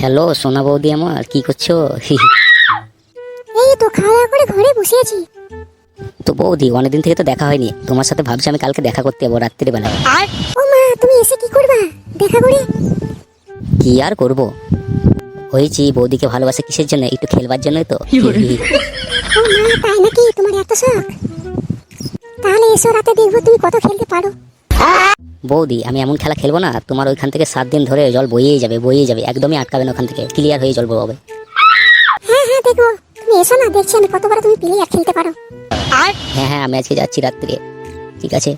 Hello সোনা বৌদি, আমার কি করছো? এই তো খাওয়া দাওয়া করে ঘরে বসে আছি। তো বৌদি, অনেকদিন থেকে তো দেখা হয়নি তোমার সাথে, ভাবছি আমি কালকে দেখা করতে যাবো রাত্রি বেলায়। ও মা, তুমি এসে কি করবা দেখা করে? কি আর করব, হয়েছি বৌদিকে ভালোবাসে কিসের জন্য, একটু খেলবার জন্যই তো। ও মা, তাই নাকি? তোমার এত শখ? তাহলে এসো, রাতে দেখবো তুমি কত খেলতে পারো। বৌদি, আমি এমন খেলা খেলবো না, তোমার ওইখান থেকে 7 দিন ধরে জল বইয়েই যাবে, একদমই আটকাবে না, ওখান থেকে ক্লিয়ার হয়ে জল ববে। হ্যাঁ হ্যাঁ, দেখবো। তুমি এসো না, দেখছি আমি কতবার তুমি প্লেয়ার খেলতে পারো। হ্যাঁ হ্যাঁ, আমি আজকে যাচ্ছি রাত্রে, ঠিক আছে।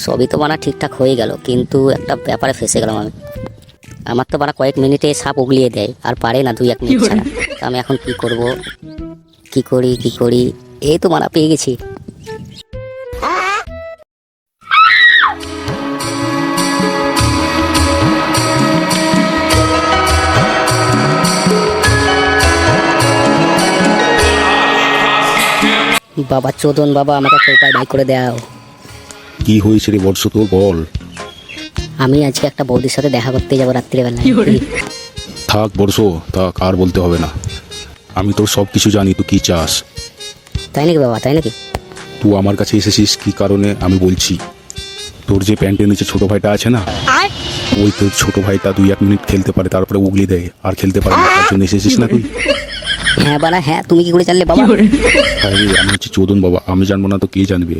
সবই তো বানা ঠিকঠাক হয়ে গেল, কিন্তু একটা ব্যাপারে ফেসে গেলাম আমি। আমার তো বানা কয়েক মিনিটে সাপ উগলিয়ে দেয়, আর পারে না 2-1 মিনিট ছাড়া। তো আমি এখন কি করব, কি করি? এই তো মারা পেয়ে গেছি। বাবা চোদন বাবা, আমাকে একটা উপায় বাই করে দাও। কি হয়েছে রে বর্ষ, তোর বল। আমি আজকে একটা বৌদির সাথে দেখা করতে যাবো রাত্রিবেলায়। থাক বর্ষ, থাক, আর বলতে হবে না। আমি তোর সব কিছু জানি, তুই কি চাস। তাই নাকি বাবা, তাই নাকি? তুই আমার কাছে এসেছিস কি কারণে আমি বলছি। তোর যে প্যান্টের নিচে ছোট ভাইটা আছে না, ওই তোর ছোট ভাইটা 2-1 মিনিট খেলতে পারে, তারপরে উগলি দেয় আর খেলতে পারে না, তার জন্য এসেছিস না তুই? হ্যাঁ বাবা, হ্যাঁ, তুমি কি করে জানলে বাবা? আরে আমি হচ্ছে চোদন বাবা, আমি জানবো না তো কে জানবে।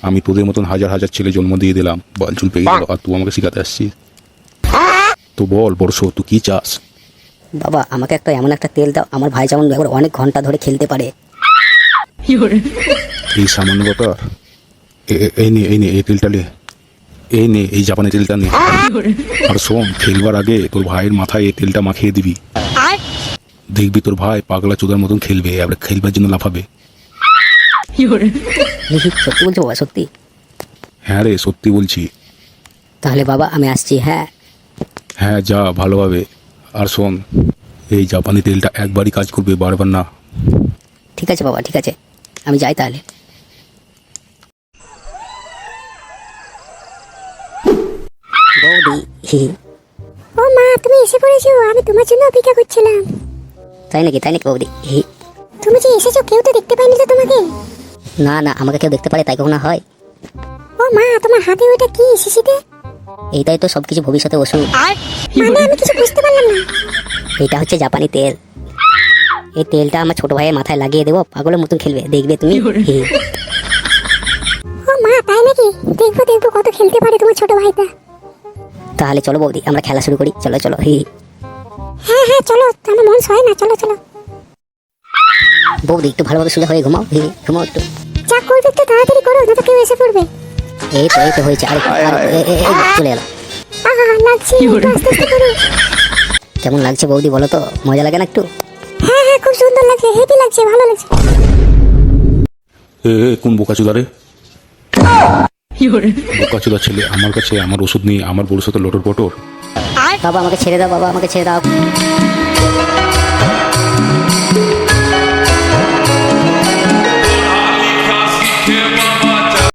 আমি তোদের মতন হাজার হাজার ছেলে জন্ম দিয়ে দিলাম, বালচুল পেয়ে গেল, আর তুই আমাকে শিখাতে আসছিস। তো বল বর্ষ, তুই কি চাস। বাবা, আমাকে একটা এমন একটা তেল দাও, আমার ভাই যেমন একবার অনেক ঘন্টা ধরে খেলতে পারে। এই সামান্য ব্যাপার। এই নে এই তেলটা নে, এই জাপানি তেলটা নে। আর শোন, খেলবার আগে তোর ভাইয়ের মাথায় এই তেলটা মাখিয়ে দিবি। দেখবি তোর ভাই পাগলা চোদার মতন খেলবে, এবার খেলবার জন্য লাফাবে। সত্যি বলছো বাবা, সত্যি? হ্যাঁ রে, সত্যি বলছি। তাহলে বাবা আমি আসছি। হ্যাঁ হ্যাঁ, যা ভালোভাবে। আর শোন, এই জাপানি তেলটা একবারই কাজ করবে, বারবার না। ঠিক আছে বাবা, ঠিক আছে, আমি যাই তাহলে। বৌদি, ও মা, তুমি এসে পড়েছো, আমি তোমার জন্য অপেক্ষা করছিলাম। তাই নাকি বৌদি? তুমি যে এসেছো, কেউ তো দেখতে পায়নি তো তোমাকে? না না, আমাকে কেউ দেখতে পারে তাই কখনো হয়? ও মা, তোমার হাতে ওটা কি শিশিতে? এইটাই তো সবকিছু ভবিষ্যতে ওষুধ। মানে আমি কিছু বুঝতে পারলাম না। এটা হচ্ছে জাপানি তেল। এই তেলটা আমার ছোট ভাইয়ের মাথায় লাগিয়ে দেবো, পাগলের মতন খেলবে, দেখবে তুমি। ও মা, তাই নাকি? দেখবো কত খেলতে পারে তোমার ছোট ভাইটা। তাহলে চলো বৌদি, আমরা খেলা শুরু করি, চলো। হ্যাঁ হ্যাঁ, চলো, আমার মন সয় না, চলো। বৌদি, একটু ভালোভাবে সোজা হয়ে ঘুমাও, ঘুমাও একটু। যা করবে একটু তাড়াতাড়ি করো, না তো কেউ এসে পড়বে। এই তো হয়েছে। আরে চলে এলো। আহা, লাগছে, একটু আস্তে আস্তে করো। কেমন লাগছে বৌদি বলো তো, মজা লাগে না একটু? হ্যাঁ হ্যাঁ, খুব সুন্দর লাগছে, হেভি লাগছে, ভালো লাগছে। কোন বোকাচোদা রে? বোকাচোদা ছেলে আমার কাছে আমার ওষুধ নিয়ে আমার বড় সাথে লটর পটর। বাবা আমাকে ছেড়ে দাও, বাবা আমাকে ছেড়ে দাও।